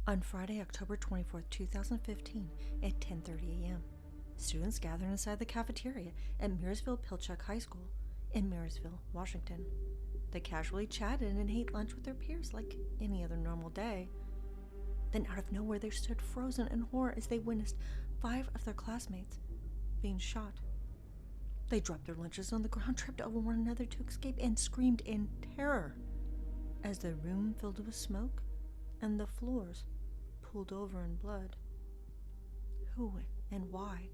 On Friday, October 24th, 2015, at 10:30 a.m., students gathered inside the cafeteria at Marysville-Pilchuck High School in Marysville, Washington. They casually chatted and ate lunch with their peers like any other normal day. Then out of nowhere, they stood frozen in horror as they witnessed 5 of their classmates being shot. They dropped their lunches on the ground, tripped over one another to escape, and screamed in terror as the room filled with smoke and the floors pooled over in blood. Who and why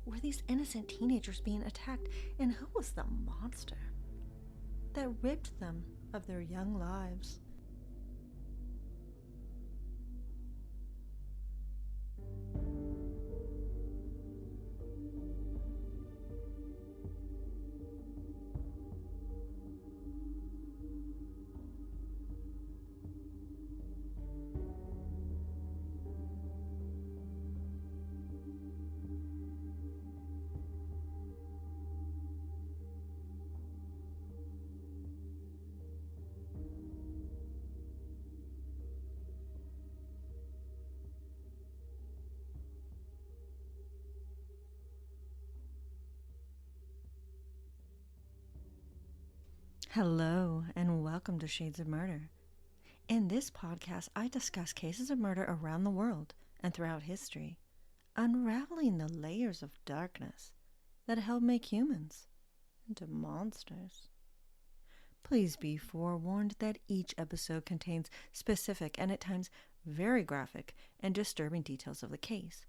were these innocent teenagers being attacked, and who was the monster that ripped them of their young lives? Hello, and welcome to Shades of Murder. In this podcast, I discuss cases of murder around the world and throughout history, unraveling the layers of darkness that help make humans into monsters. Please be forewarned that each episode contains specific and at times very graphic and disturbing details of the case.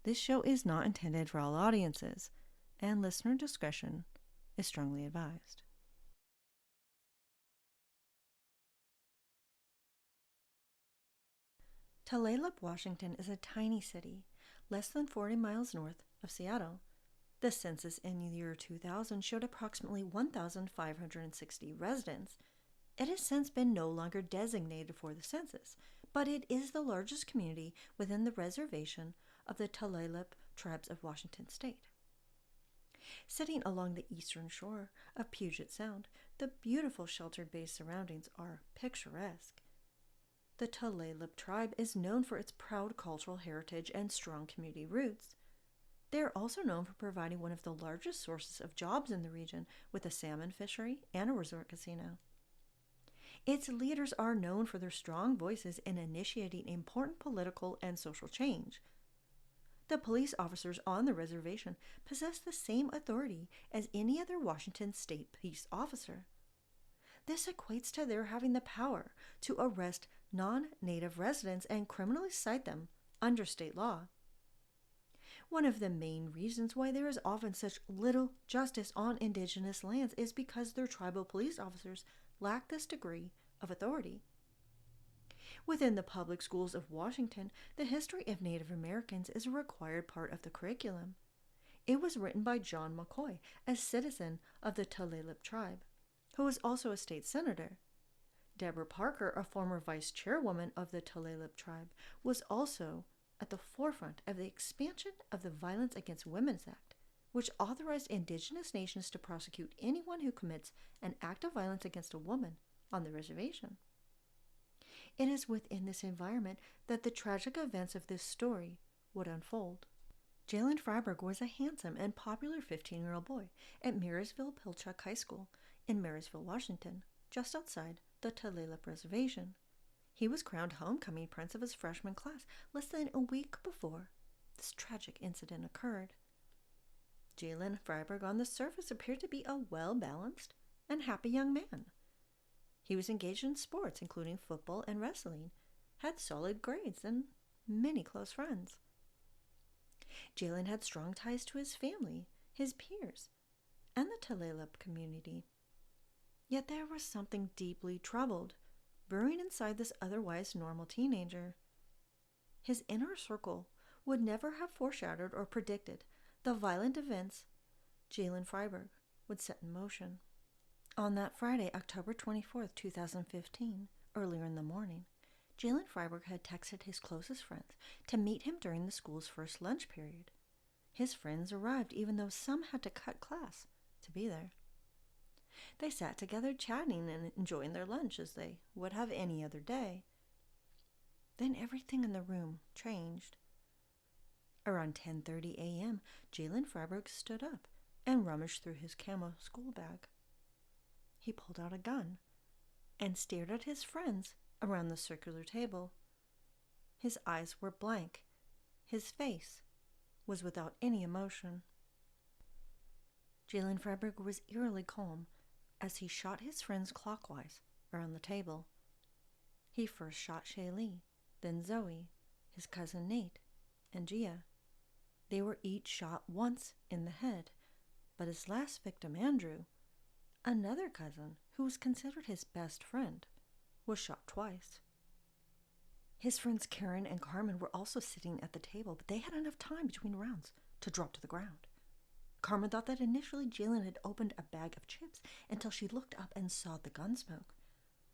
This show is not intended for all audiences, and listener discretion is strongly advised. Tulalip, Washington is a tiny city, less than 40 miles north of Seattle. The census in the year 2000 showed approximately 1,560 residents. It has since been no longer designated for the census, but it is the largest community within the reservation of the Tulalip tribes of Washington state. Sitting along the eastern shore of Puget Sound, the beautiful sheltered bay surroundings are picturesque. The Tulalip tribe is known for its proud cultural heritage and strong community roots. They are also known for providing one of the largest sources of jobs in the region with a salmon fishery and a resort casino. Its leaders are known for their strong voices in initiating important political and social change. The police officers on the reservation possess the same authority as any other Washington state police officer. This equates to their having the power to arrest non-native residents and criminally cite them under state law. One of the main reasons why there is often such little justice on indigenous lands is because their tribal police officers lack this degree of authority. Within the public schools of Washington, the history of Native Americans is a required part of the curriculum. It was written by John McCoy, a citizen of the Tulalip tribe, who was also a state senator. Deborah Parker, a former vice chairwoman of the Tulalip tribe, was also at the forefront of the expansion of the Violence Against Women Act, which authorized indigenous nations to prosecute anyone who commits an act of violence against a woman on the reservation. It is within this environment that the tragic events of this story would unfold. Jaylen Fryberg was a handsome and popular 15-year-old boy at Marysville-Pilchuck High School in Marysville, Washington, just outside the Tulalip Reservation. He was crowned homecoming prince of his freshman class less than a week before this tragic incident occurred. Jaylen Fryberg on the surface appeared to be a well-balanced and happy young man. He was engaged in sports, including football and wrestling, had solid grades, and many close friends. Jaylen had strong ties to his family, his peers, and the Tulalip community. Yet there was something deeply troubled brewing inside this otherwise normal teenager. His inner circle would never have foreshadowed or predicted the violent events Jaylen Fryberg would set in motion. On that Friday, October 24th, 2015, earlier in the morning, Jaylen Fryberg had texted his closest friends to meet him during the school's first lunch period. His friends arrived even though some had to cut class to be there. They sat together chatting and enjoying their lunch as they would have any other day. Then everything in the room changed. Around 10:30 a.m., Jaylen Fryberg stood up and rummaged through his camo school bag. He pulled out a gun and stared at his friends around the circular table. His eyes were blank. His face was without any emotion. Jaylen Fryberg was eerily calm as he shot his friends clockwise around the table. He first shot Shaylee, then Zoe, his cousin Nate, and Gia. They were each shot once in the head, but his last victim, Andrew, another cousin who was considered his best friend, was shot twice. His friends Karen and Carmen were also sitting at the table, but they had enough time between rounds to drop to the ground. Carmen thought that initially Jaylen had opened a bag of chips until she looked up and saw the gun smoke.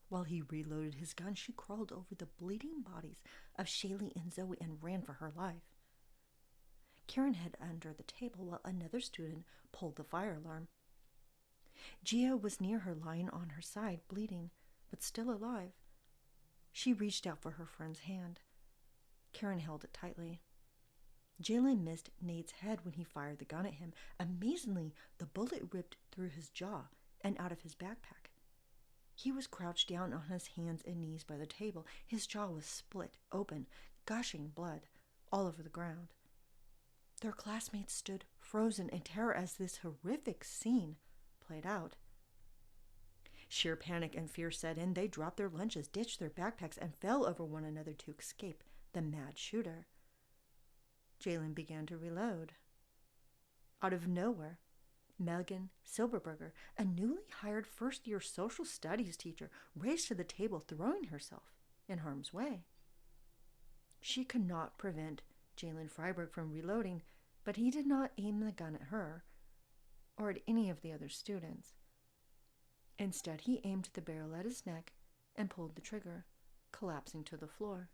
While he reloaded his gun, she crawled over the bleeding bodies of Shaylee and Zoe and ran for her life. Karen hid under the table while another student pulled the fire alarm. Gia was near her, lying on her side, bleeding, but still alive. She reached out for her friend's hand. Karen held it tightly. Jaylen missed Nate's head when he fired the gun at him. Amazingly, the bullet ripped through his jaw and out of his backpack. He was crouched down on his hands and knees by the table. His jaw was split open, gushing blood all over the ground. Their classmates stood frozen in terror as this horrific scene played out. Sheer panic and fear set in. They dropped their lunches, ditched their backpacks, and fell over one another to escape the mad shooter. Jaylen began to reload. Out of nowhere, Megan Silberberger, a newly hired first-year social studies teacher, raced to the table, throwing herself in harm's way. She could not prevent Jaylen Fryberg from reloading, but he did not aim the gun at her or at any of the other students. Instead, he aimed the barrel at his neck and pulled the trigger, collapsing to the floor.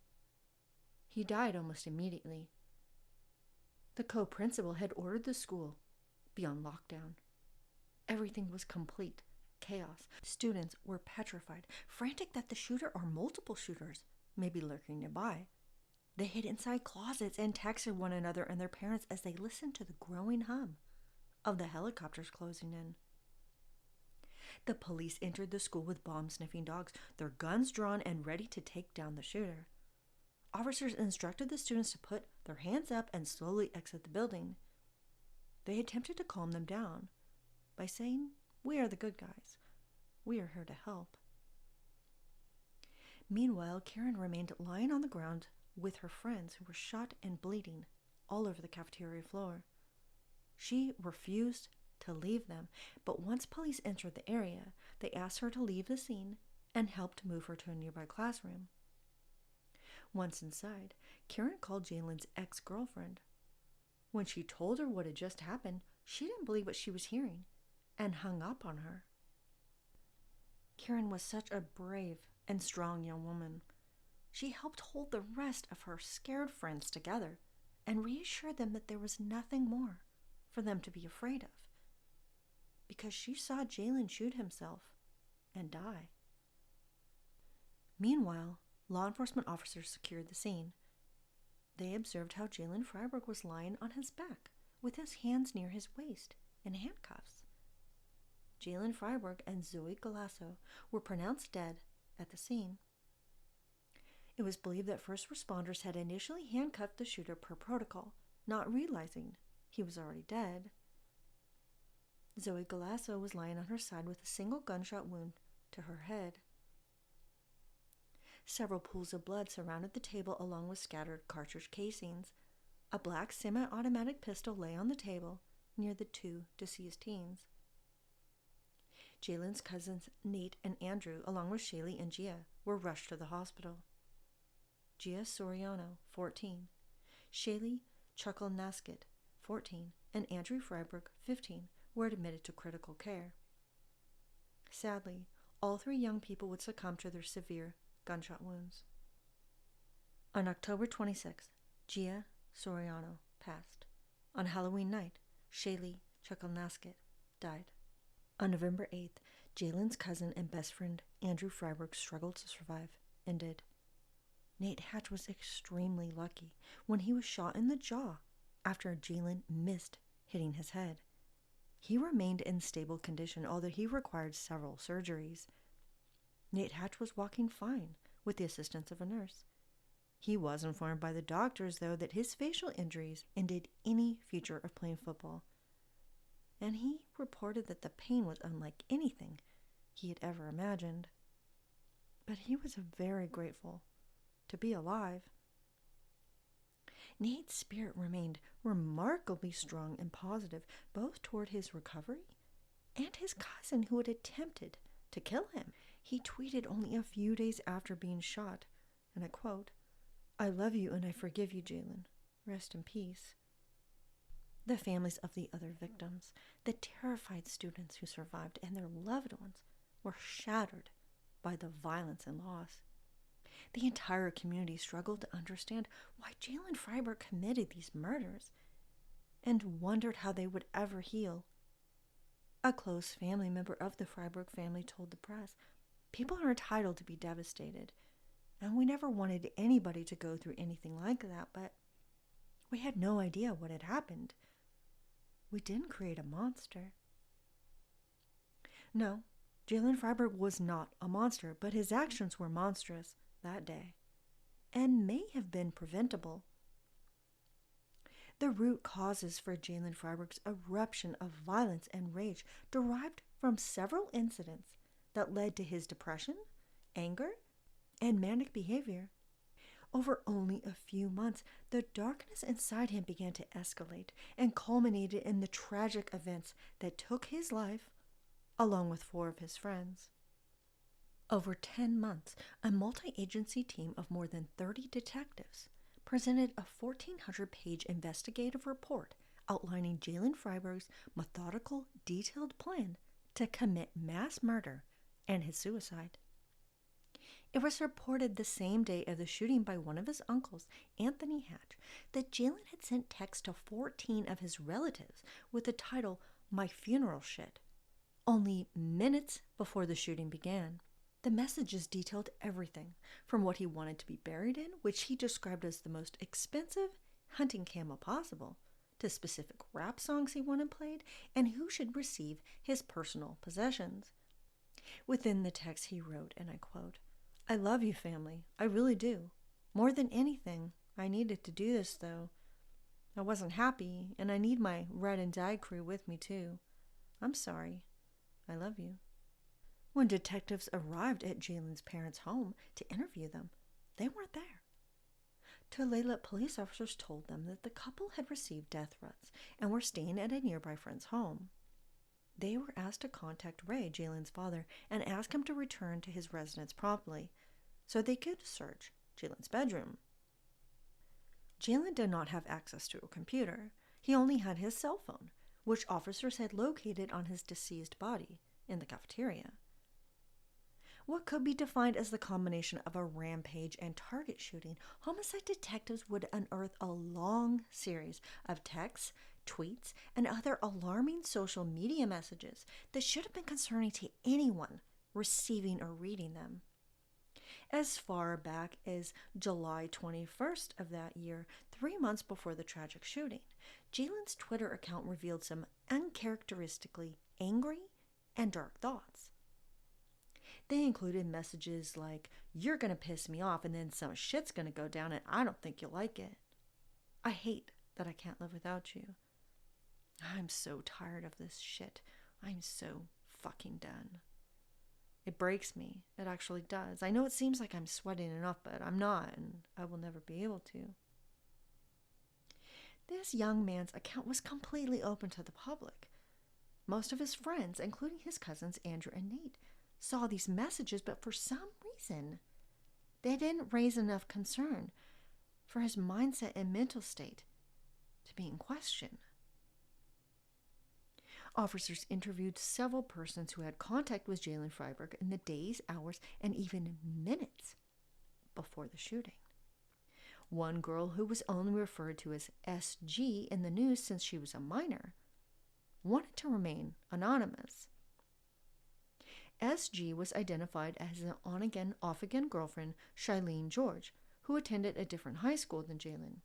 He died almost immediately. The co-principal had ordered the school be on lockdown. Everything was complete chaos. Students were petrified, frantic that the shooter or multiple shooters may be lurking nearby. They hid inside closets and texted one another and their parents as they listened to the growing hum of the helicopters closing in. The police entered the school with bomb-sniffing dogs, their guns drawn and ready to take down the shooter. Officers instructed the students to put their hands up and slowly exit the building. They attempted to calm them down by saying, "We are the good guys. We are here to help." Meanwhile, Karen remained lying on the ground with her friends who were shot and bleeding all over the cafeteria floor. She refused to leave them, but once police entered the area, they asked her to leave the scene and helped move her to a nearby classroom. Once inside, Karen called Jaylen's ex-girlfriend. When she told her what had just happened, she didn't believe what she was hearing and hung up on her. Karen was such a brave and strong young woman. She helped hold the rest of her scared friends together and reassured them that there was nothing more for them to be afraid of, because she saw Jaylen shoot himself and die. Meanwhile, law enforcement officers secured the scene. They observed how Jaylen Fryberg was lying on his back with his hands near his waist in handcuffs. Jaylen Fryberg and Zoe Galasso were pronounced dead at the scene. It was believed that first responders had initially handcuffed the shooter per protocol, not realizing he was already dead. Zoe Galasso was lying on her side with a single gunshot wound to her head. Several pools of blood surrounded the table along with scattered cartridge casings. A black semi-automatic pistol lay on the table near the two deceased teens. Jaylen's cousins Nate and Andrew, along with Shaylee and Gia, were rushed to the hospital. Gia Soriano, 14, Shaylee Chuckelnasket, 14, and Andrew Fryberg, 15, were admitted to critical care. Sadly, all three young people would succumb to their severe gunshot wounds. On October 26th, Gia Soriano passed. On Halloween night, Shaylee Chuckelnasket died. On November 8th, Jaylen's cousin and best friend Andrew Fryberg struggled to survive and did. Nate Hatch was extremely lucky when he was shot in the jaw after Jaylen missed hitting his head. He remained in stable condition, although he required several surgeries. Nate Hatch was walking fine with the assistance of a nurse. He was informed by the doctors, though, that his facial injuries ended any future of playing football, and he reported that the pain was unlike anything he had ever imagined. But he was very grateful to be alive. Nate's spirit remained remarkably strong and positive, both toward his recovery and his cousin who had attempted to kill him. He tweeted only a few days after being shot, and I quote, "I love you and I forgive you, Jaylen. Rest in peace." The families of the other victims, the terrified students who survived, and their loved ones were shattered by the violence and loss. The entire community struggled to understand why Jaylen Fryberg committed these murders and wondered how they would ever heal. A close family member of the Fryberg family told the press, "People are entitled to be devastated, and we never wanted anybody to go through anything like that, but we had no idea what had happened. We didn't create a monster." No, Jaylen Fryberg was not a monster, but his actions were monstrous that day and may have been preventable. The root causes for Jaylen Fryberg's eruption of violence and rage derived from several incidents that led to his depression, anger, and manic behavior. Over only a few months, the darkness inside him began to escalate and culminated in the tragic events that took his life, along with 4 of his friends. Over 10 months, a multi-agency team of more than 30 detectives presented a 1,400-page investigative report outlining Jaylen Fryberg's methodical, detailed plan to commit mass murder and his suicide. It was reported the same day of the shooting by one of his uncles, Anthony Hatch, that Jaylen had sent texts to 14 of his relatives with the title, "My Funeral Shit," only minutes before the shooting began. The messages detailed everything from what he wanted to be buried in, which he described as the most expensive hunting camel possible, to specific rap songs he wanted played, and who should receive his personal possessions. Within the text he wrote, and I quote, "I love you, family. I really do. More than anything, I needed to do this, though. I wasn't happy, and I need my Red and Die crew with me, too. I'm sorry. I love you." When detectives arrived at Jaylen's parents' home to interview them, they weren't there. Tulalip police officers told them that the couple had received death threats and were staying at a nearby friend's home. They were asked to contact Ray, Jaylen's father, and ask him to return to his residence promptly so they could search Jaylen's bedroom. Jaylen did not have access to a computer. He only had his cell phone, which officers had located on his deceased body in the cafeteria. What could be defined as the combination of a rampage and target shooting, homicide detectives would unearth a long series of texts, tweets, and other alarming social media messages that should have been concerning to anyone receiving or reading them. As far back as July 21st of that year, 3 months before the tragic shooting, Jaylen's Twitter account revealed some uncharacteristically angry and dark thoughts. They included messages like, "You're gonna piss me off and then some shit's gonna go down and I don't think you'll like it. I hate that I can't live without you. I'm so tired of this shit. I'm so fucking done. It breaks me. It actually does. I know it seems like I'm sweating enough, but I'm not, and I will never be able to." This young man's account was completely open to the public. Most of his friends, including his cousins Andrew and Nate, saw these messages, but for some reason, they didn't raise enough concern for his mindset and mental state to be in question. Officers interviewed several persons who had contact with Jaylen Fryberg in the days, hours, and even minutes before the shooting. One girl, who was only referred to as SG in the news since she was a minor, wanted to remain anonymous. SG was identified as an on-again, off-again girlfriend, Shailene George, who attended a different high school than Jaylen.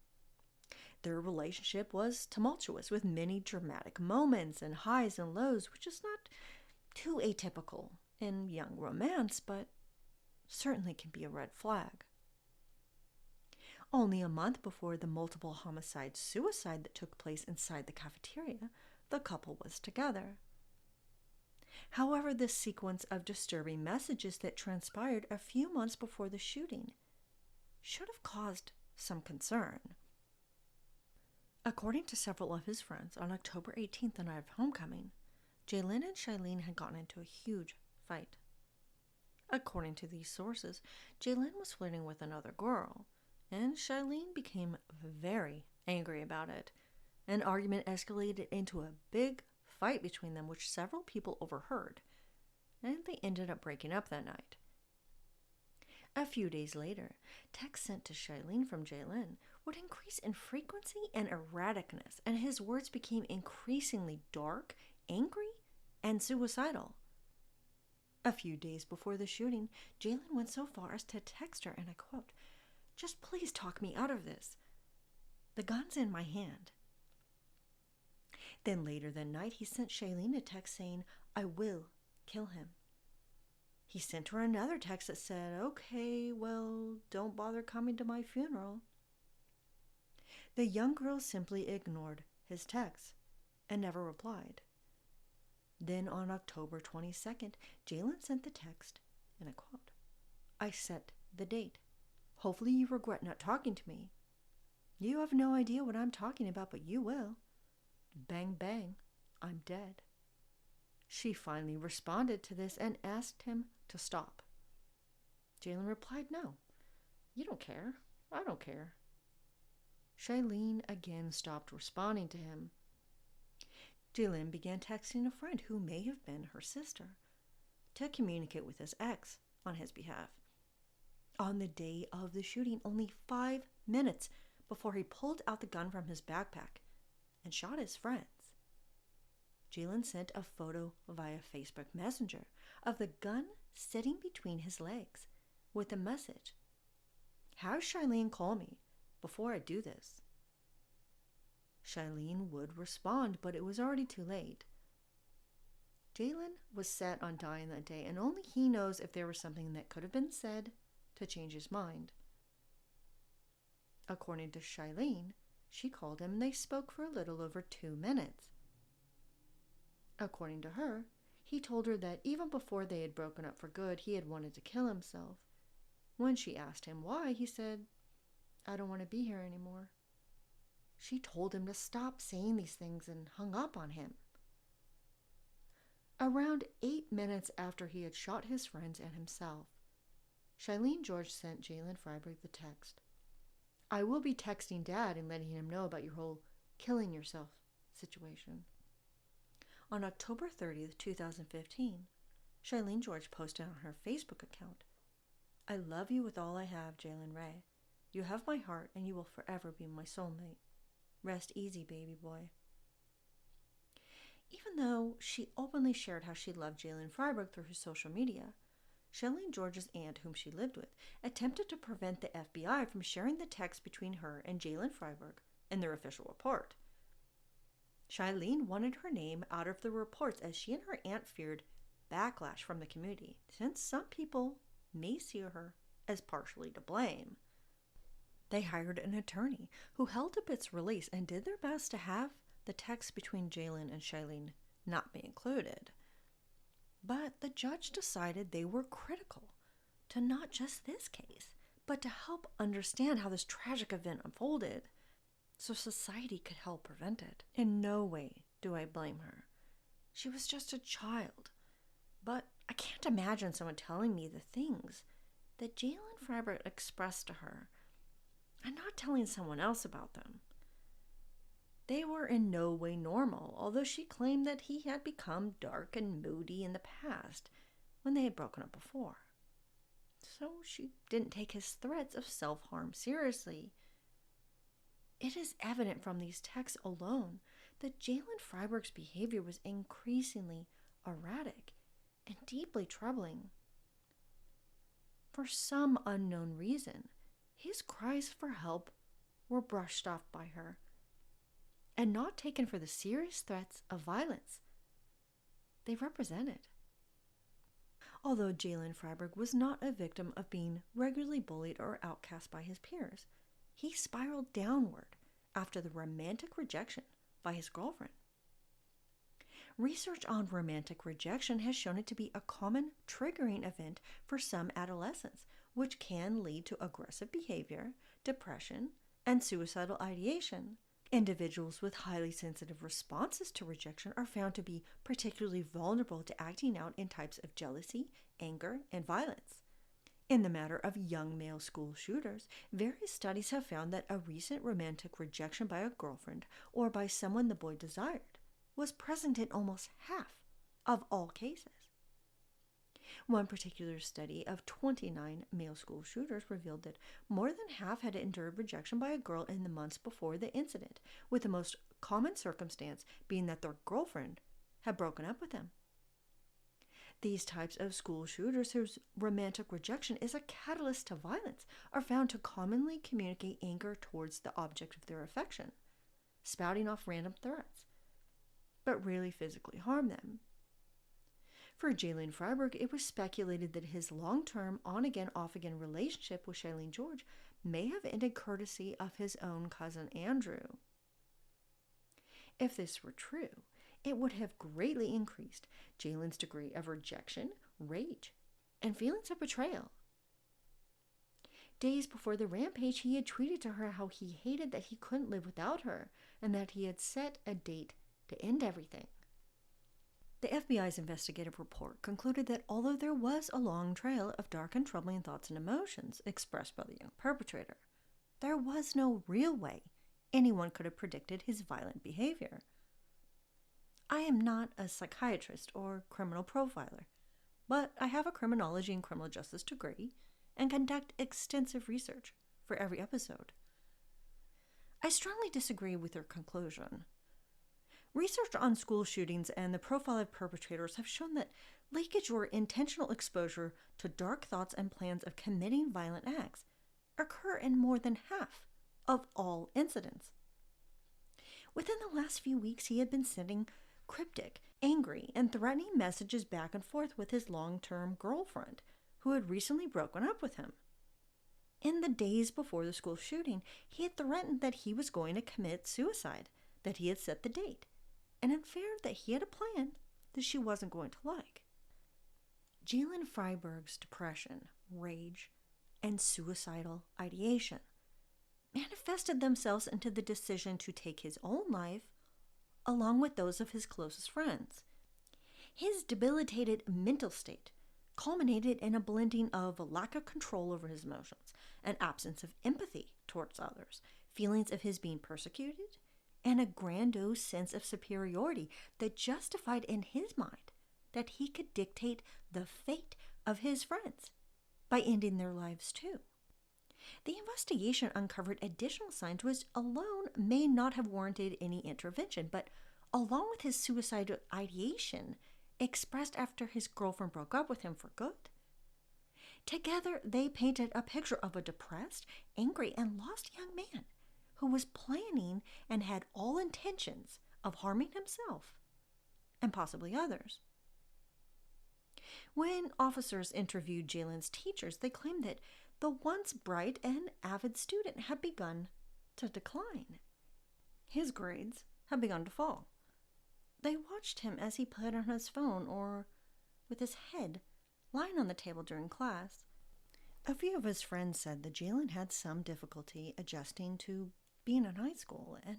Their relationship was tumultuous, with many dramatic moments and highs and lows, which is not too atypical in young romance, but certainly can be a red flag. Only a month before the multiple homicide-suicide that took place inside the cafeteria, the couple was together. However, this sequence of disturbing messages that transpired a few months before the shooting should have caused some concern. According to several of his friends, on October 18th, the night of homecoming, Jaylen and Shailene had gotten into a huge fight. According to these sources, Jaylen was flirting with another girl, and Shailene became very angry about it. An argument escalated into a big fight between them, which several people overheard, and they ended up breaking up that night. A few days later, texts sent to Shailene from Jaylen would increase in frequency and erraticness, and his words became increasingly dark, angry, and suicidal. A few days before the shooting, Jaylen went so far as to text her, and I quote, "Just please talk me out of this. The gun's in my hand." Then later that night, he sent Shailene a text saying, "I will kill him." He sent her another text that said, "Okay, well, don't bother coming to my funeral." The young girl simply ignored his text and never replied. Then on October 22nd, Jaylen sent the text, and I quote, "I set the date. Hopefully you regret not talking to me. You have no idea what I'm talking about, but you will. Bang, bang, I'm dead." She finally responded to this and asked him to stop. Jaylen replied, "No, you don't care. I don't care." Shailene again stopped responding to him. Jaylen began texting a friend who may have been her sister to communicate with his ex on his behalf. On the day of the shooting, only 5 minutes before he pulled out the gun from his backpack and shot his friends, Jaylen sent a photo via Facebook Messenger of the gun sitting between his legs with the message, "Have Shailene call me before I do this." Shailene would respond, but it was already too late. Jaylen was set on dying that day, and only he knows if there was something that could have been said to change his mind. According to Shailene, she called him and they spoke for a little over 2 minutes. According to her, he told her that even before they had broken up for good, he had wanted to kill himself. When she asked him why, he said, "I don't want to be here anymore." She told him to stop saying these things and hung up on him. Around 8 minutes after he had shot his friends and himself, Shailene George sent Jaylen Fryberg the text, "I will be texting Dad and letting him know about your whole killing yourself situation." On October 30th, 2015, Shailene George posted on her Facebook account, "I love you with all I have, Jaylen Ray. You have my heart and you will forever be my soulmate. Rest easy, baby boy." Even though she openly shared how she loved Jaylen Fryberg through his social media, Shailene George's aunt, whom she lived with, attempted to prevent the FBI from sharing the text between her and Jaylen Fryberg in their official report. Shailene wanted her name out of the reports as she and her aunt feared backlash from the community, since some people may see her as partially to blame. They hired an attorney who held up its release and did their best to have the text between Jaylen and Shailene not be included. But the judge decided they were critical to not just this case, but to help understand how this tragic event unfolded, so society could help prevent it. In no way do I blame her. She was just a child. But I can't imagine someone telling me the things that Jaylen Fryberg expressed to her and not telling someone else about them. They were in no way normal, although she claimed that he had become dark and moody in the past when they had broken up before. So she didn't take his threats of self-harm seriously. It is evident from these texts alone that Jaylen Fryberg's behavior was increasingly erratic and deeply troubling. For some unknown reason, his cries for help were brushed off by her and not taken for the serious threats of violence they represented. Although Jaylen Fryberg was not a victim of being regularly bullied or outcast by his peers, he spiraled downward after the romantic rejection by his girlfriend. Research on romantic rejection has shown it to be a common triggering event for some adolescents, which can lead to aggressive behavior, depression, and suicidal ideation. Individuals with highly sensitive responses to rejection are found to be particularly vulnerable to acting out in types of jealousy, anger, and violence. In the matter of young male school shooters, various studies have found that a recent romantic rejection by a girlfriend or by someone the boy desired was present in almost half of all cases. One particular study of 29 male school shooters revealed that more than half had endured rejection by a girl in the months before the incident, with the most common circumstance being that their girlfriend had broken up with them. These types of school shooters whose romantic rejection is a catalyst to violence are found to commonly communicate anger towards the object of their affection, spouting off random threats, but rarely physically harm them. For Jaylen Fryberg, it was speculated that his long-term on-again, off-again relationship with Shailene George may have ended courtesy of his own cousin Andrew. If this were true, it would have greatly increased Jaylen's degree of rejection, rage, and feelings of betrayal. Days before the rampage, he had tweeted to her how he hated that he couldn't live without her and that he had set a date to end everything. The FBI's investigative report concluded that although there was a long trail of dark and troubling thoughts and emotions expressed by the young perpetrator, there was no real way anyone could have predicted his violent behavior. I am not a psychiatrist or criminal profiler, but I have a criminology and criminal justice degree and conduct extensive research for every episode. I strongly disagree with your conclusion. Research on school shootings and the profile of perpetrators have shown that leakage or intentional exposure to dark thoughts and plans of committing violent acts occur in more than half of all incidents. Within the last few weeks, he had been sending cryptic, angry, and threatening messages back and forth with his long-term girlfriend, who had recently broken up with him. In the days before the school shooting, he had threatened that he was going to commit suicide, that he had set the date, and inferred that he had a plan that she wasn't going to like. Jaylen Fryberg's depression, rage, and suicidal ideation manifested themselves into the decision to take his own life along with those of his closest friends. His debilitated mental state culminated in a blending of a lack of control over his emotions, an absence of empathy towards others, feelings of his being persecuted, and a grandiose sense of superiority that justified in his mind that he could dictate the fate of his friends by ending their lives too. The investigation uncovered additional signs which alone may not have warranted any intervention, but along with his suicidal ideation expressed after his girlfriend broke up with him for good, together they painted a picture of a depressed, angry, and lost young man who was planning and had all intentions of harming himself and possibly others. When officers interviewed Jaylen's teachers, they claimed that the once bright and avid student had begun to decline. His grades had begun to fall. They watched him as he played on his phone or with his head lying on the table during class. A few of his friends said that Jaylen had some difficulty adjusting to being in high school, and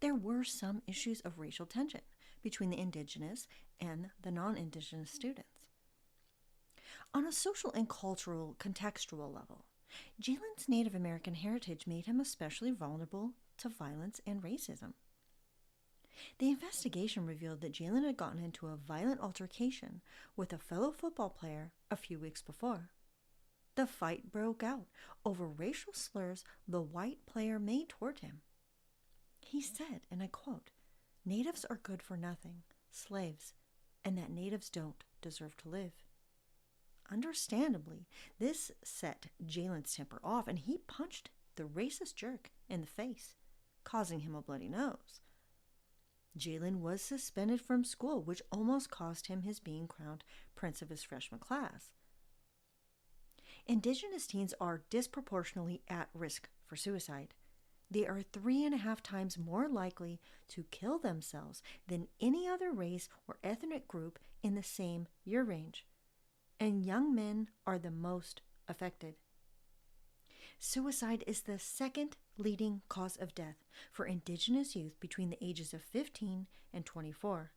there were some issues of racial tension between the indigenous and the non-indigenous students. On a social and cultural contextual level, Jaylen's Native American heritage made him especially vulnerable to violence and racism. The investigation revealed that Jaylen had gotten into a violent altercation with a fellow football player a few weeks before. The fight broke out over racial slurs the white player made toward him. He said, and I quote, "Natives are good for nothing, slaves, and that natives don't deserve to live," understandably, this set Jaylen's temper off, and he punched the racist jerk in the face, causing him a bloody nose. Jaylen was suspended from school, which almost cost him his being crowned prince of his freshman class. Indigenous teens are disproportionately at risk for suicide. They are 3.5 times more likely to kill themselves than any other race or ethnic group in the same year range. And young men are the most affected. Suicide is the second leading cause of death for Indigenous youth between the ages of 15 and 24.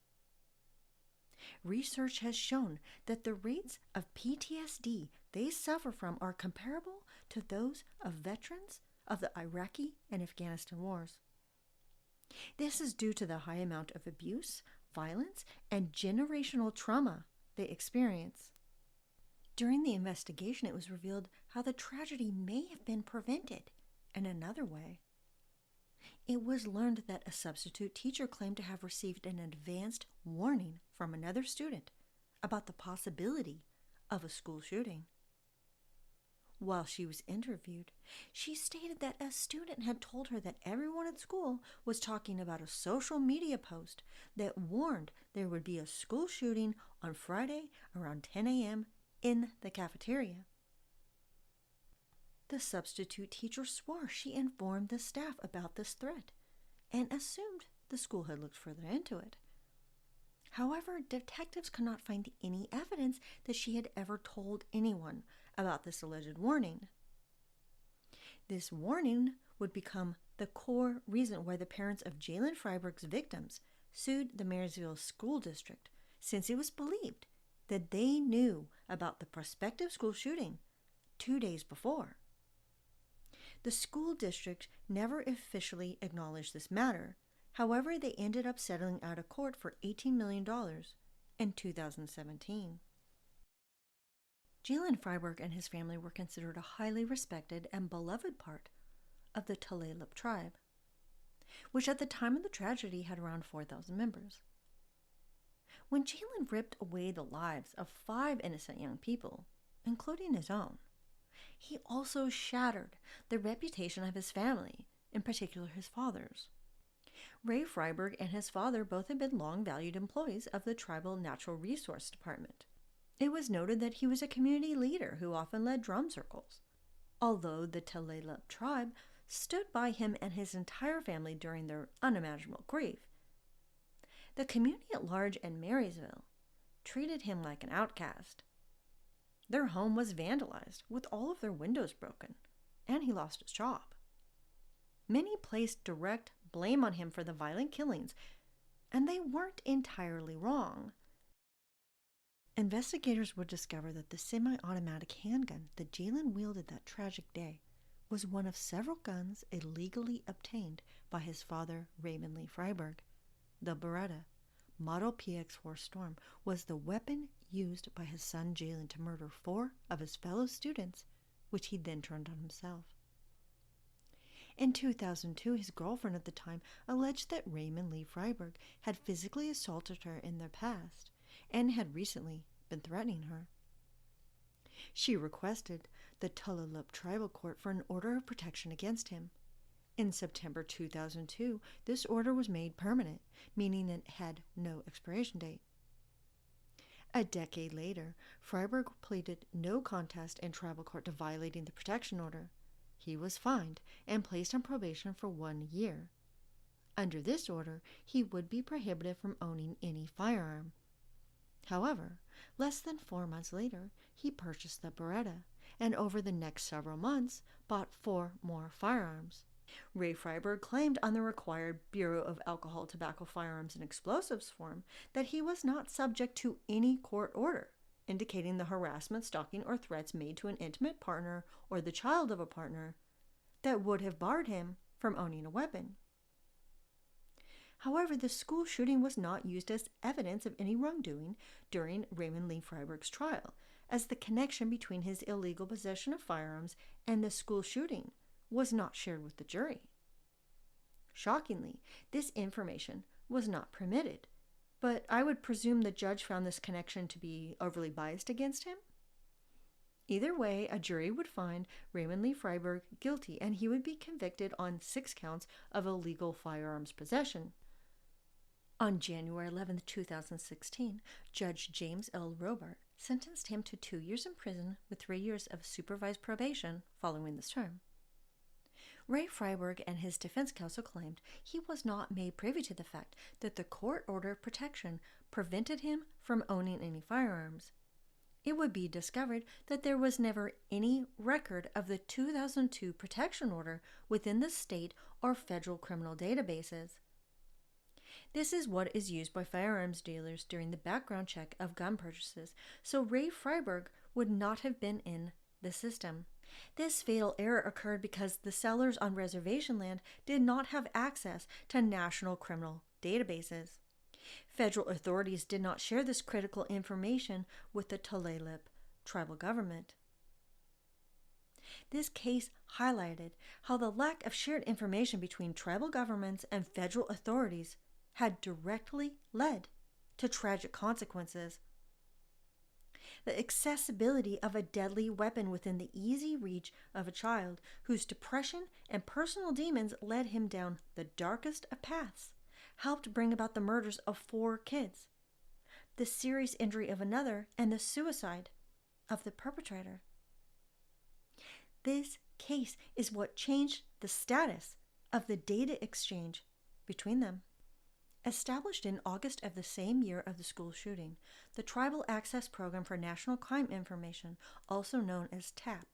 Research has shown that the rates of PTSD they suffer from are comparable to those of veterans of the Iraqi and Afghanistan wars. This is due to the high amount of abuse, violence, and generational trauma they experience. During the investigation, it was revealed how the tragedy may have been prevented in another way. It was learned that a substitute teacher claimed to have received an advanced warning from another student about the possibility of a school shooting. While she was interviewed, she stated that a student had told her that everyone at school was talking about a social media post that warned there would be a school shooting on Friday around 10 a.m. in the cafeteria. The substitute teacher swore she informed the staff about this threat and assumed the school had looked further into it. However, detectives could not find any evidence that she had ever told anyone about this alleged warning. This warning would become the core reason why the parents of Jaylen Fryberg's victims sued the Marysville School District, since it was believed that they knew about the prospective school shooting 2 days before. The school district never officially acknowledged this matter. However, they ended up settling out of court for $18 million in 2017. Jaylen Fryberg and his family were considered a highly respected and beloved part of the Tulalip tribe, which at the time of the tragedy had around 4,000 members. When Jaylen ripped away the lives of 5 innocent young people, including his own, he also shattered the reputation of his family, in particular his father's. Ray Fryberg and his father both had been long valued employees of the tribal natural resource department. It was noted that he was a community leader who often led drum circles. Although the Tulalip tribe stood by him and his entire family during their unimaginable grief, the community at large in Marysville treated him like an outcast. Their home was vandalized, with all of their windows broken, and he lost his job. Many placed direct blame on him for the violent killings, and they weren't entirely wrong. Investigators would discover that the semi-automatic handgun that Jaylen wielded that tragic day was one of several guns illegally obtained by his father, Raymond Lee Fryberg. The Beretta, model PX-4 Storm, was the weapon used by his son Jaylen to murder 4 of his fellow students, which he then turned on himself. In 2002, his girlfriend at the time alleged that Raymond Lee Fryberg had physically assaulted her in the past and had recently been threatening her. She requested the Tulalip Tribal Court for an order of protection against him. In September 2002, this order was made permanent, meaning it had no expiration date. A decade later, Fryberg pleaded no contest in tribal court to violating the protection order. He was fined and placed on probation for 1 year. Under this order, he would be prohibited from owning any firearm. However, less than 4 months later, he purchased the Beretta, and over the next several months, bought 4 more firearms. Ray Fryberg claimed on the required Bureau of Alcohol, Tobacco, Firearms, and Explosives form that he was not subject to any court order, indicating the harassment, stalking, or threats made to an intimate partner or the child of a partner that would have barred him from owning a weapon. However, the school shooting was not used as evidence of any wrongdoing during Raymond Lee Fryberg's trial, as the connection between his illegal possession of firearms and the school shooting was not shared with the jury. Shockingly, this information was not permitted, but I would presume the judge found this connection to be overly biased against him. Either way, a jury would find Raymond Lee Fryberg guilty and he would be convicted on 6 counts of illegal firearms possession. On January 11, 2016, Judge James L. Robart sentenced him to 2 years in prison with 3 years of supervised probation following this term. Ray Fryberg and his defense counsel claimed he was not made privy to the fact that the court order of protection prevented him from owning any firearms. It would be discovered that there was never any record of the 2002 protection order within the state or federal criminal databases. This is what is used by firearms dealers during the background check of gun purchases, so Ray Fryberg would not have been in the system. This fatal error occurred because the sellers on reservation land did not have access to national criminal databases. Federal authorities did not share this critical information with the Tulalip tribal government. This case highlighted how the lack of shared information between tribal governments and federal authorities had directly led to tragic consequences. The accessibility of a deadly weapon within the easy reach of a child whose depression and personal demons led him down the darkest of paths helped bring about the murders of 4 kids, the serious injury of another, and the suicide of the perpetrator. This case is what changed the status of the data exchange between them. Established in August of the same year of the school shooting, the Tribal Access Program for National Crime Information, also known as TAP,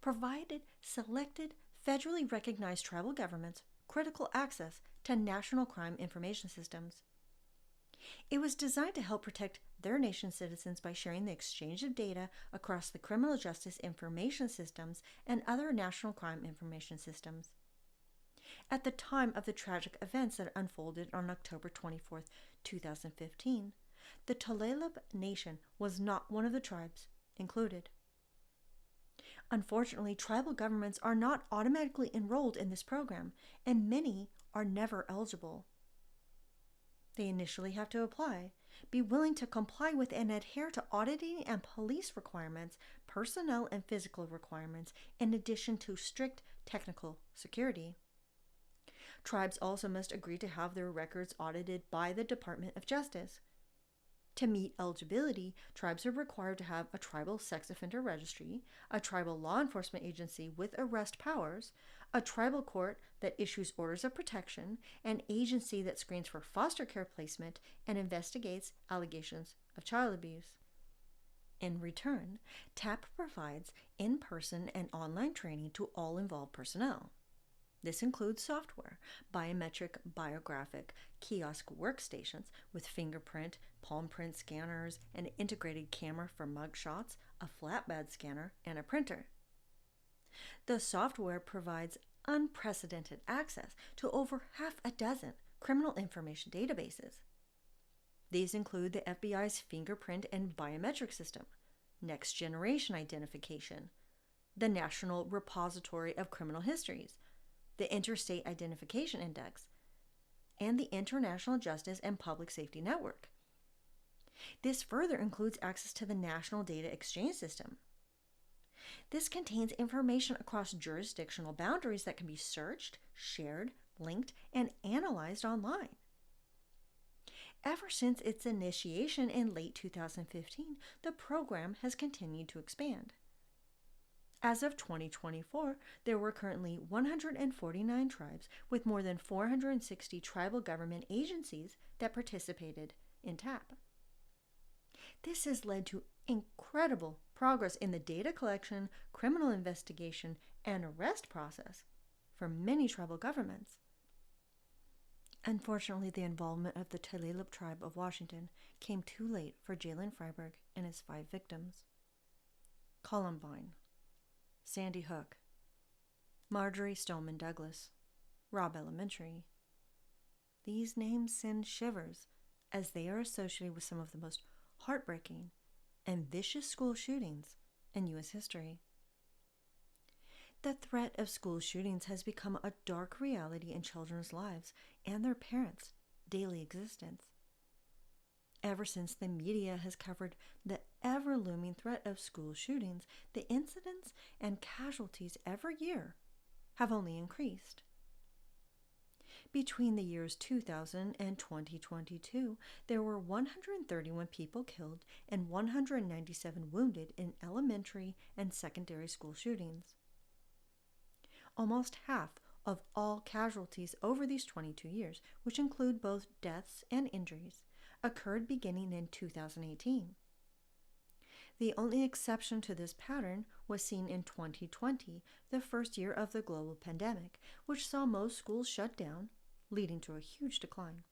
provided selected federally recognized tribal governments critical access to national crime information systems. It was designed to help protect their nation's citizens by sharing the exchange of data across the criminal justice information systems and other national crime information systems. At the time of the tragic events that unfolded on October 24, 2015, the Tulalip Nation was not one of the tribes included. Unfortunately, tribal governments are not automatically enrolled in this program, and many are never eligible. They initially have to apply, be willing to comply with and adhere to auditing and police requirements, personnel and physical requirements, in addition to strict technical security. Tribes also must agree to have their records audited by the Department of Justice. To meet eligibility, tribes are required to have a tribal sex offender registry, a tribal law enforcement agency with arrest powers, a tribal court that issues orders of protection, an agency that screens for foster care placement and investigates allegations of child abuse. In return, TAP provides in-person and online training to all involved personnel. This includes software, biometric biographic kiosk workstations with fingerprint, palm print scanners, an integrated camera for mugshots, a flatbed scanner, and a printer. The software provides unprecedented access to over 6 criminal information databases. These include the FBI's fingerprint and biometric system, next generation identification, the National Repository of Criminal Histories, the Interstate Identification Index, and the International Justice and Public Safety Network. This further includes access to the National Data Exchange System. This contains information across jurisdictional boundaries that can be searched, shared, linked, and analyzed online. Ever since its initiation in late 2015, the program has continued to expand. As of 2024, there were currently 149 tribes with more than 460 tribal government agencies that participated in TAP. This has led to incredible progress in the data collection, criminal investigation, and arrest process for many tribal governments. Unfortunately, the involvement of the Tulalip tribe of Washington came too late for Jaylen Fryberg and his 5 victims. Columbine, Sandy Hook, Marjorie Stoneman Douglas, Robb Elementary. These names send shivers as they are associated with some of the most heartbreaking and vicious school shootings in U.S. history. The threat of school shootings has become a dark reality in children's lives and their parents' daily existence. Ever since the media has covered the ever-looming threat of school shootings, the incidents and casualties every year have only increased. Between the years 2000 and 2022, there were 131 people killed and 197 wounded in elementary and secondary school shootings. Almost half of all casualties over these 22 years, which include both deaths and injuries, occurred beginning in 2018. The only exception to this pattern was seen in 2020, the first year of the global pandemic, which saw most schools shut down, leading to a huge decline.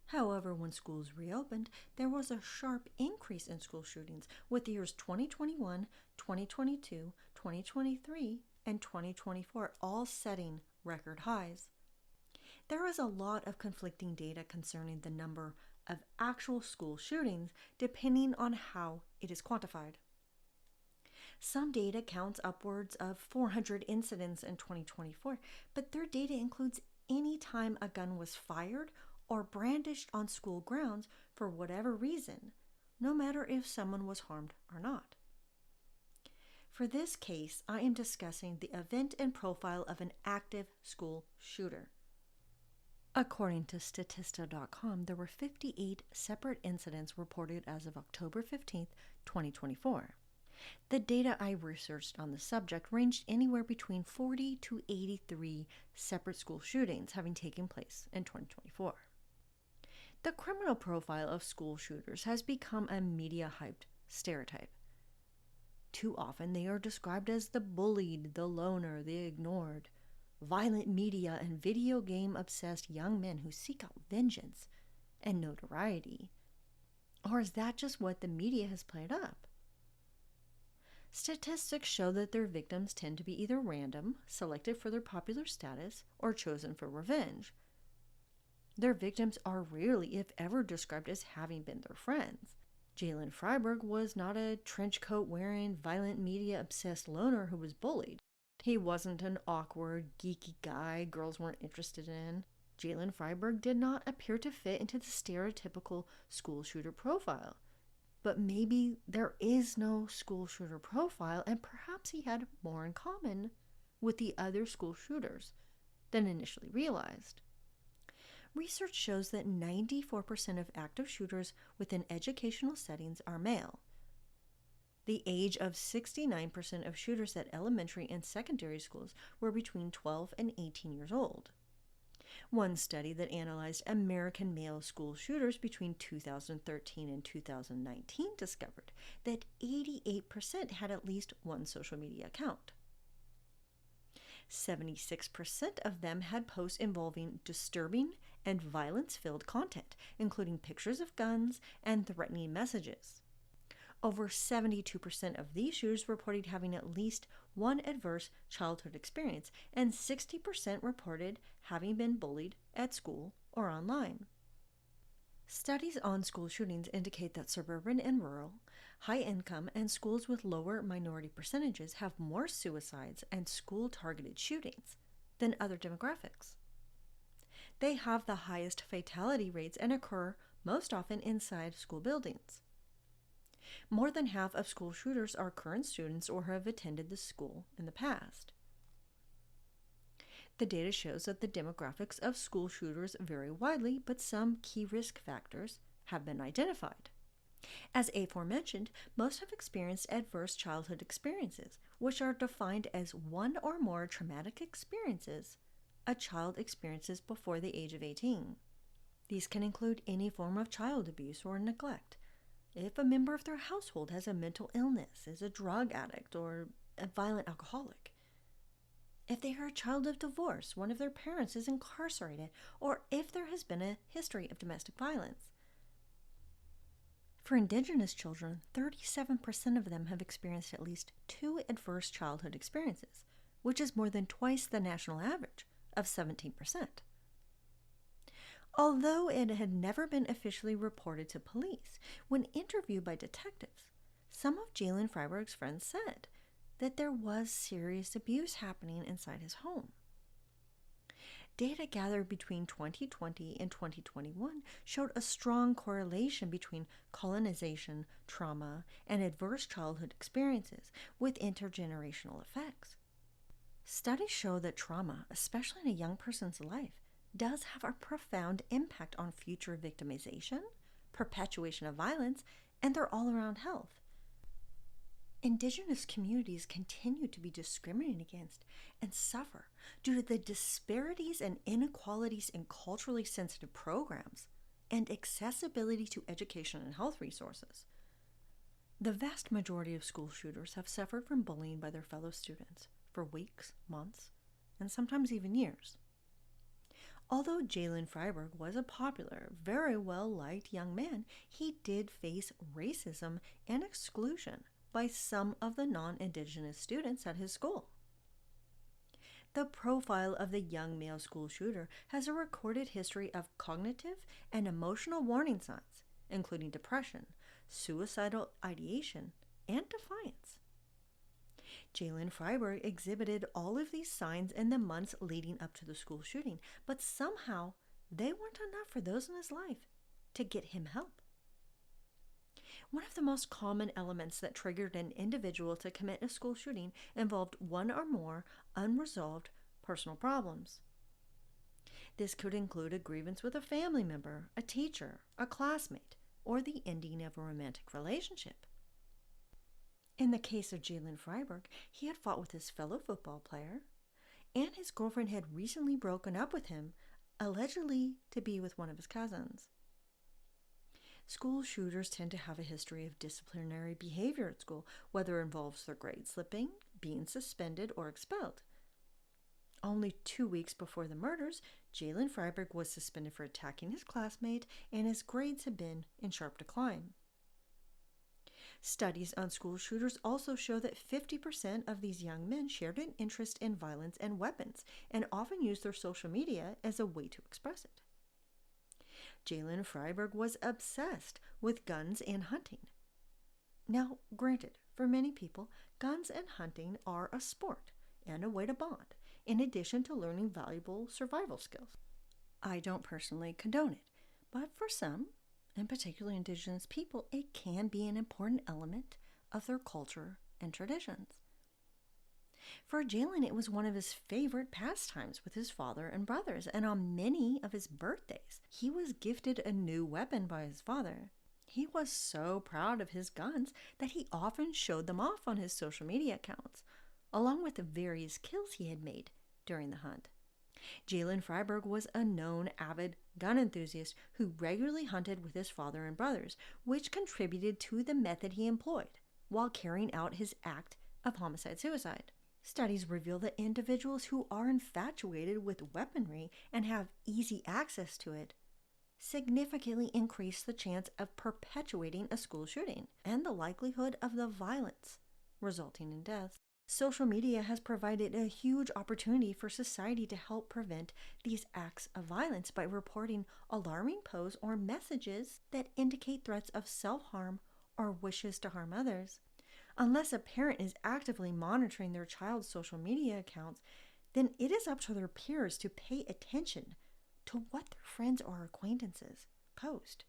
However, when schools reopened, there was a sharp increase in school shootings, with the years 2021, 2022, 2023, and 2024 all setting record highs. There is a lot of conflicting data concerning the number of actual school shootings depending on how it is quantified. Some data counts upwards of 400 incidents in 2024, but their data includes any time a gun was fired or brandished on school grounds for whatever reason, no matter if someone was harmed or not. For this case, I am discussing the event and profile of an active school shooter. According to Statista.com, there were 58 separate incidents reported as of October 15, 2024. The data I researched on the subject ranged anywhere between 40 to 83 separate school shootings having taken place in 2024. The criminal profile of school shooters has become a media-hyped stereotype. Too often they are described as the bullied, the loner, the ignored, violent media and video game-obsessed young men who seek out vengeance and notoriety. Or is that just what the media has played up? Statistics show that their victims tend to be either random, selected for their popular status, or chosen for revenge. Their victims are rarely, if ever, described as having been their friends. Jaylen Fryberg was not a trench coat wearing, violent media obsessed loner who was bullied. He wasn't an awkward, geeky guy girls weren't interested in. Jaylen Fryberg did not appear to fit into the stereotypical school shooter profile. But maybe there is no school shooter profile, and perhaps he had more in common with the other school shooters than initially realized. Research shows that 94% of active shooters within educational settings are male. The age of 69% of shooters at elementary and secondary schools were between 12 and 18 years old. One study that analyzed American male school shooters between 2013 and 2019 discovered that 88% had at least one social media account. 76% of them had posts involving disturbing and violence-filled content, including pictures of guns and threatening messages. Over 72% of these shooters reported having at least one adverse childhood experience, and 60% reported having been bullied at school or online. Studies on school shootings indicate that suburban and rural, high-income, and schools with lower minority percentages have more suicides and school-targeted shootings than other demographics. They have the highest fatality rates and occur most often inside school buildings. More than half of school shooters are current students or have attended the school in the past. The data shows that the demographics of school shooters vary widely, but some key risk factors have been identified. As aforementioned, most have experienced adverse childhood experiences, which are defined as one or more traumatic experiences a child experiences before the age of 18. These can include any form of child abuse or neglect. If a member of their household has a mental illness, is a drug addict, or a violent alcoholic. If they are a child of divorce, one of their parents is incarcerated, or if there has been a history of domestic violence. For Indigenous children, 37% of them have experienced at least 2 adverse childhood experiences, which is more than twice the national average of 17%. Although it had never been officially reported to police, when interviewed by detectives, some of Jaylen Fryberg's friends said that there was serious abuse happening inside his home. Data gathered between 2020 and 2021 showed a strong correlation between colonization, trauma, and adverse childhood experiences with intergenerational effects. Studies show that trauma, especially in a young person's life, does have a profound impact on future victimization, perpetuation of violence, and their all-around health. Indigenous communities continue to be discriminated against and suffer due to the disparities and inequalities in culturally sensitive programs and accessibility to education and health resources. The vast majority of school shooters have suffered from bullying by their fellow students for weeks, months, and sometimes even years. Although Jaylen Fryberg was a popular, very well-liked young man, he did face racism and exclusion by some of the non-Indigenous students at his school. The profile of the young male school shooter has a recorded history of cognitive and emotional warning signs, including depression, suicidal ideation, and defiance. Jaylen Fryberg exhibited all of these signs in the months leading up to the school shooting, but somehow they weren't enough for those in his life to get him help. One of the most common elements that triggered an individual to commit a school shooting involved one or more unresolved personal problems. This could include a grievance with a family member, a teacher, a classmate, or the ending of a romantic relationship. In the case of Jaylen Fryberg, he had fought with his fellow football player, and his girlfriend had recently broken up with him, allegedly to be with one of his cousins. School shooters tend to have a history of disciplinary behavior at school, whether it involves their grade slipping, being suspended, or expelled. Only 2 weeks before the murders, Jaylen Fryberg was suspended for attacking his classmate, and his grades had been in sharp decline. Studies on school shooters also show that 50% of these young men shared an interest in violence and weapons, and often used their social media as a way to express it. Jaylen Fryberg was obsessed with guns and hunting. Now, granted, for many people, guns and hunting are a sport and a way to bond, in addition to learning valuable survival skills. I don't personally condone it, but for some, and particularly Indigenous people, it can be an important element of their culture and traditions. For Jaylen, it was one of his favorite pastimes with his father and brothers, and on many of his birthdays, he was gifted a new weapon by his father. He was so proud of his guns that he often showed them off on his social media accounts, along with the various kills he had made during the hunt. Jaylen Fryberg was a known avid gun enthusiast who regularly hunted with his father and brothers, which contributed to the method he employed while carrying out his act of homicide-suicide. Studies reveal that individuals who are infatuated with weaponry and have easy access to it significantly increase the chance of perpetuating a school shooting and the likelihood of the violence resulting in deaths. Social media has provided a huge opportunity for society to help prevent these acts of violence by reporting alarming posts or messages that indicate threats of self-harm or wishes to harm others. Unless a parent is actively monitoring their child's social media accounts, then it is up to their peers to pay attention to what their friends or acquaintances post.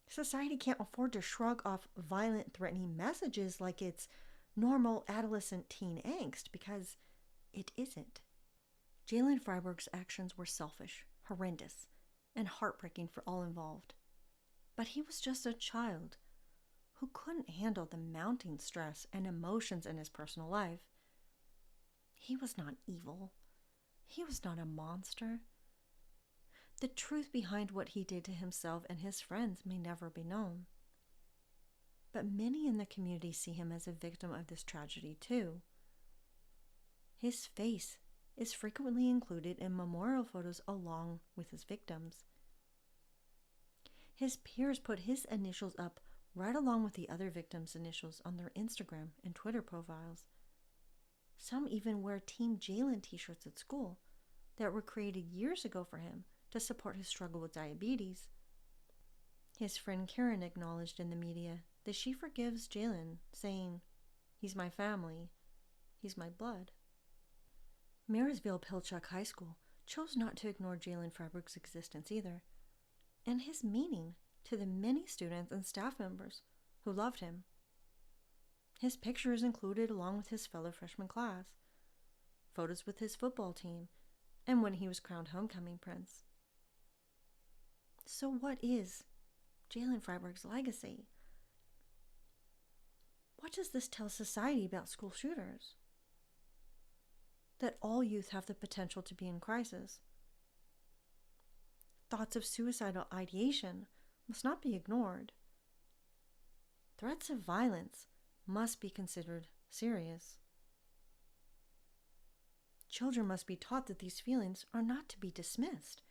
Society can't afford to shrug off violent, threatening messages like it's normal adolescent teen angst, because it isn't. Jaylen Fryberg's actions were selfish, horrendous, and heartbreaking for all involved. But he was just a child who couldn't handle the mounting stress and emotions in his personal life. He was not evil. He was not a monster. The truth behind what he did to himself and his friends may never be known. But many in the community see him as a victim of this tragedy too. His face is frequently included in memorial photos along with his victims. His peers put his initials up right along with the other victims' initials on their Instagram and Twitter profiles. Some even wear Team Jaylen t-shirts at school that were created years ago for him to support his struggle with diabetes. His friend Karen acknowledged in the media that she forgives Jaylen, saying, "He's my family. He's my blood." Marysville-Pilchuck High School chose not to ignore Jaylen Fryberg's existence either, and his meaning to the many students and staff members who loved him. His picture is included along with his fellow freshman class, photos with his football team, and when he was crowned homecoming prince. So what is Jaylen Fryberg's legacy? What does this tell society about school shooters? That all youth have the potential to be in crisis. Thoughts of suicidal ideation must not be ignored. Threats of violence must be considered serious. Children must be taught that these feelings are not to be dismissed,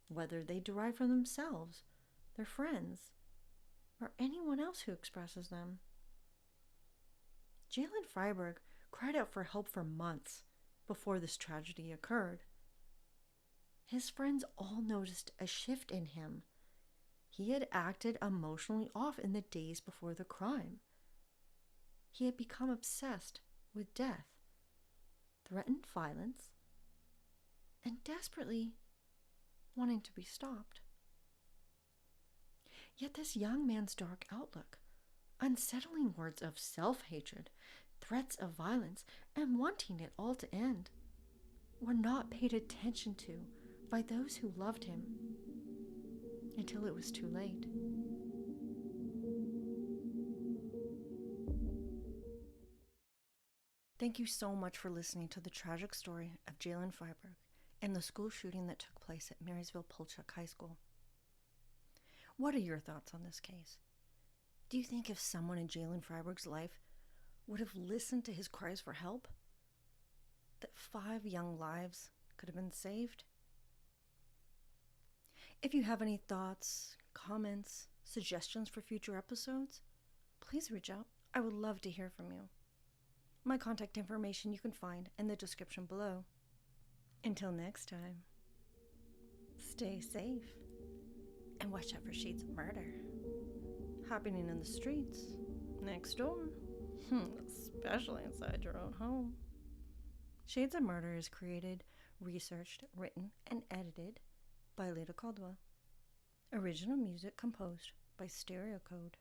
whether they derive from themselves, their friends, or anyone else who expresses them. Jaylen Fryberg cried out for help for months before this tragedy occurred. His friends all noticed a shift in him. He had acted emotionally off in the days before the crime. He had become obsessed with death, threatened violence, and desperately wanting to be stopped. Yet this young man's dark outlook, unsettling words of self-hatred, threats of violence, and wanting it all to end, were not paid attention to by those who loved him until it was too late. Thank you so much for listening to the tragic story of Jaylen Fryberg and the school shooting that took place at Marysville-Pilchuck High School. What are your thoughts on this case? Do you think if someone in Jaylen Fryberg's life would have listened to his cries for help, that 5 young lives could have been saved? If you have any thoughts, comments, suggestions for future episodes, please reach out. I would love to hear from you. My contact information you can find in the description below. Until next time, stay safe and watch out for shades of murder happening in the streets, next door, especially inside your own home. Shades of Murder is created, researched, written, and edited by Leda Caldwell. Original music composed by Stereo Code.